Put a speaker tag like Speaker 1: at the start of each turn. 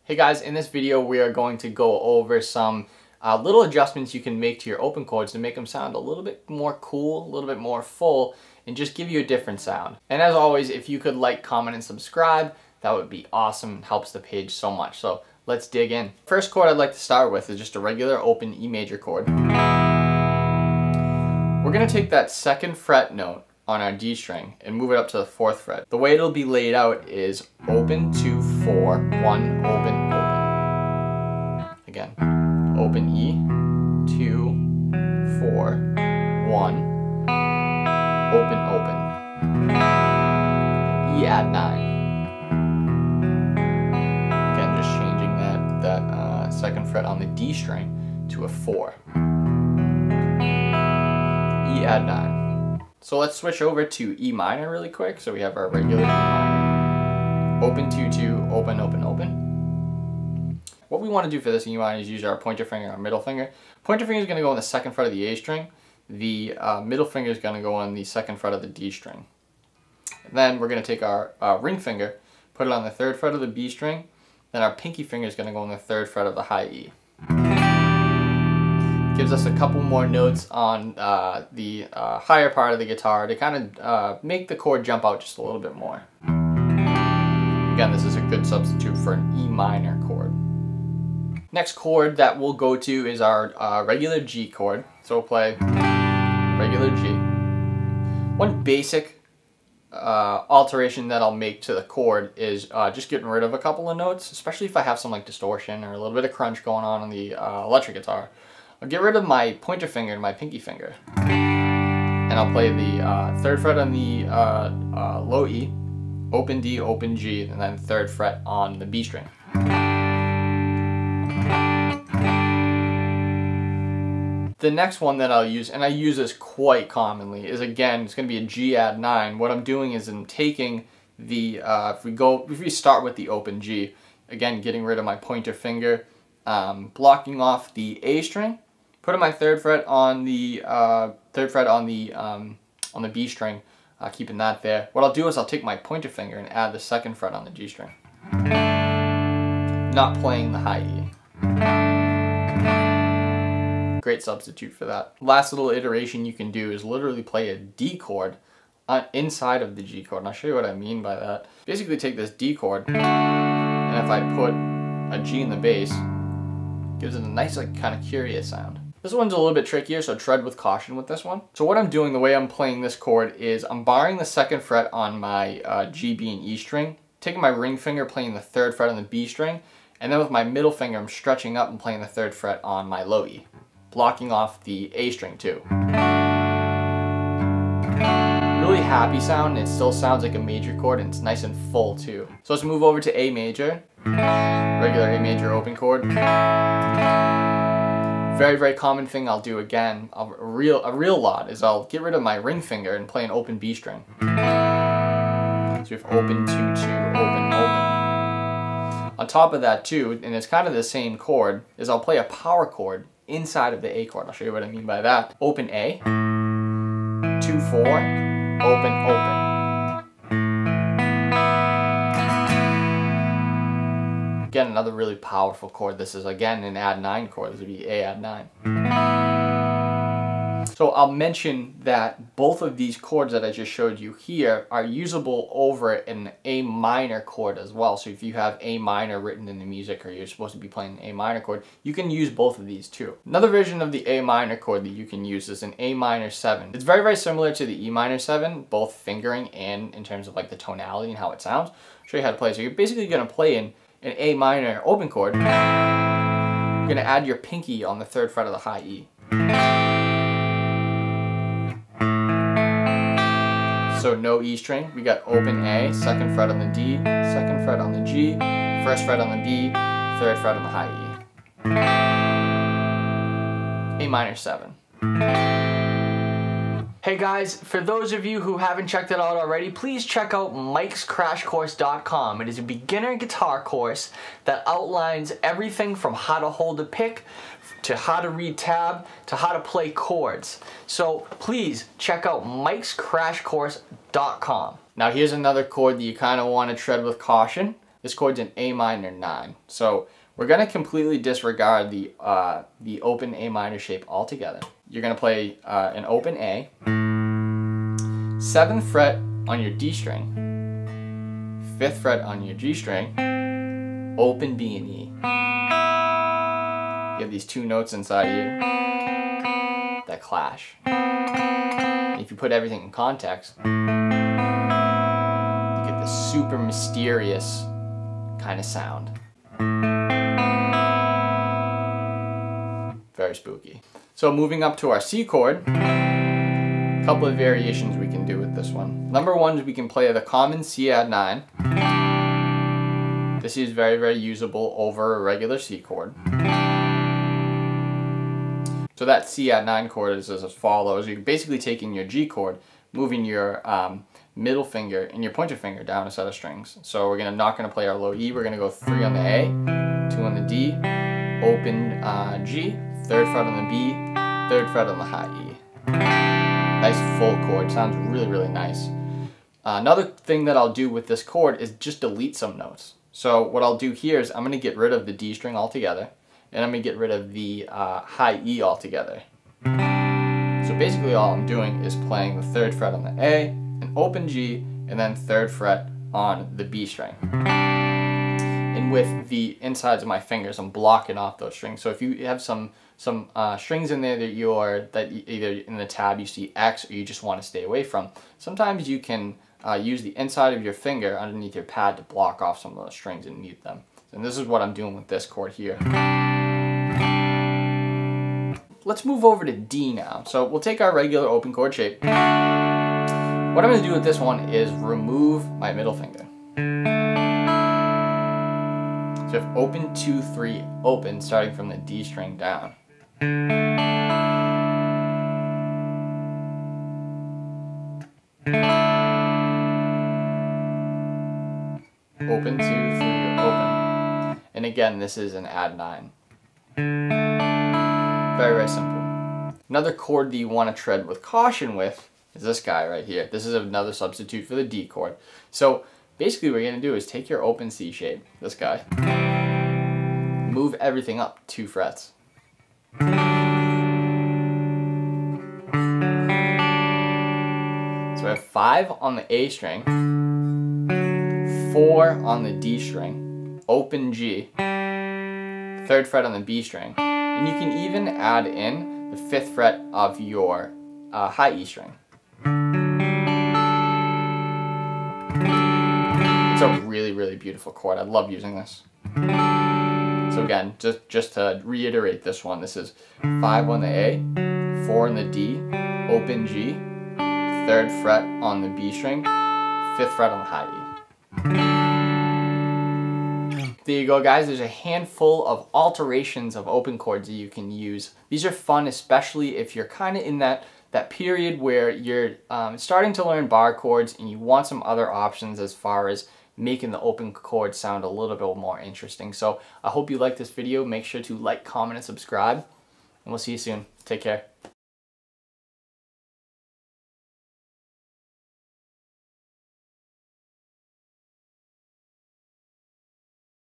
Speaker 1: Hey guys, in this video we are going to go over some little adjustments you can make to your open chords to make them sound a little bit more cool, a little bit more full, and just give you a different sound. And as always, if you could like, comment, and subscribe, that would be awesome. It helps the page so much. So let's dig in. First chord I'd like to start with is just a regular open E major chord. We're going to take that second fret note on our D string and move it up to the 4th fret. The way it'll be laid out is open, 2, 4, 1, open, open. Again, open E, 2, 4, 1, open, open. E add 9. Again, just changing that second fret on the D string to a 4. E add 9. So let's switch over to E minor really quick. So we have our regular E minor. Open, 2, 2, open, open, open. What we want to do for this E minor is use our pointer finger and our middle finger. Pointer finger is going to go on the 2nd fret of the A string. The middle finger is going to go on the 2nd fret of the D string. And then we're going to take our ring finger, put it on the 3rd fret of the B string. Then our pinky finger is going to go on the 3rd fret of the high E. Gives us a couple more notes on the higher part of the guitar to kind of make the chord jump out just a little bit more. Again, this is a good substitute for an E minor chord. Next chord that we'll go to is our regular G chord. So we'll play regular G. One basic alteration that I'll make to the chord is just getting rid of a couple of notes, especially if I have some like distortion or a little bit of crunch going on the electric guitar. I'll get rid of my pointer finger and my pinky finger. And I'll play the 3rd fret on the low E, open D, open G, and then 3rd fret on the B string. The next one that I'll use, and I use this quite commonly, is again, it's going to be a G add 9. What I'm doing is I'm taking the, if we start with the open G, again, getting rid of my pointer finger, blocking off the A string, putting my 3rd fret on the on the B string, keeping that there. What I'll do is I'll take my pointer finger and add the 2nd fret on the G string, not playing the high E. Great substitute for that. Last little iteration you can do is literally play a D chord inside of the G chord, and I'll show you what I mean by that. Basically take this D chord, and if I put a G in the bass, it gives it a nice, like, kind of curious sound. This one's a little bit trickier, so tread with caution with this one. So what I'm doing, the way I'm playing this chord, is I'm barring the 2nd fret on my G, B, and E string, taking my ring finger, playing the 3rd fret on the B string, and then with my middle finger, I'm stretching up and playing the 3rd fret on my low E, blocking off the A string too. Really happy sound, and it still sounds like a major chord, and it's nice and full too. So let's move over to A major, regular A major open chord. Very, very common thing I'll do again, a real lot, is I'll get rid of my ring finger and play an open B string. So we have open, 2, 2, open, open. On top of that too, and it's kind of the same chord, is I'll play a power chord inside of the A chord. I'll show you what I mean by that. Open A, 2, 4, open, open. Again, another really powerful chord. This is again an add 9 chord. This would be A add 9. So I'll mention that both of these chords that I just showed you here are usable over an A minor chord as well. So if you have A minor written in the music, or you're supposed to be playing an A minor chord, you can use both of these too. Another version of the A minor chord that you can use is an A minor 7. It's very, very similar to the E minor 7, both fingering and in terms of like the tonality and how it sounds. I'll show you how to play. So you're basically going to play in an A minor open chord. You're going to add your pinky on the 3rd fret of the high E. So no E string, we got open A, 2nd fret on the D, 2nd fret on the G, 1st fret on the B, 3rd fret on the high E. A minor 7. Hey guys, for those of you who haven't checked it out already, please check out mikescrashcourse.com. It is a beginner guitar course that outlines everything from how to hold a pick, to how to read tab, to how to play chords. So please check out mikescrashcourse.com. Now here's another chord that you kind of want to tread with caution. This chord's an A minor 9. So we're going to completely disregard the open A minor shape altogether. You're going to play an open A, 7th fret on your D string, 5th fret on your G string, open B and E. You have these two notes inside here that clash. If you put everything in context, you get this super mysterious kind of sound. Very spooky. So moving up to our C chord, a couple of variations we can do with this one. Number one is we can play the common C add 9. This is very, very usable over a regular C chord. So that C add 9 chord is as follows. You're basically taking your G chord, moving your middle finger and your pointer finger down a set of strings. So we're not going to play our low E. We're going to go 3 on the A, 2 on the D, open G, 3rd fret on the B, 3rd fret on the high E. Nice full chord. Sounds really, really nice. Another thing that I'll do with this chord is just delete some notes. So what I'll do here is I'm going to get rid of the D string altogether, and I'm going to get rid of the high E altogether. So basically all I'm doing is playing the 3rd fret on the A, an open G, and then 3rd fret on the B string. And with the insides of my fingers, I'm blocking off those strings. So if you have some strings in there that either in the tab you see X or you just want to stay away from, sometimes you can use the inside of your finger underneath your pad to block off some of those strings and mute them. And this is what I'm doing with this chord here. Let's move over to D now. So we'll take our regular open chord shape. What I'm going to do with this one is remove my middle finger. So if open 2, 3, open, starting from the D string down. Open 2, 3, open. And again, this is an add 9. Very, very simple. Another chord that you want to tread with caution with is this guy right here. This is another substitute for the D chord. So basically what you're going to do is take your open C shape, this guy, move everything up 2 frets. So I have 5 on the A string, 4 on the D string, open G, 3rd fret on the B string, and you can even add in the 5th fret of your high E string. It's a really, really beautiful chord. I love using this. So again, just to reiterate this one, this is 5 on the A, 4 on the D, open G, 3rd fret on the B string, 5th fret on the high E. There you go, guys. There's a handful of alterations of open chords that you can use. These are fun, especially if you're kind of in that period where you're starting to learn bar chords and you want some other options as far as making the open chord sound a little bit more interesting. So I hope you liked this video. Make sure to like, comment, and subscribe, and we'll see you soon. Take care.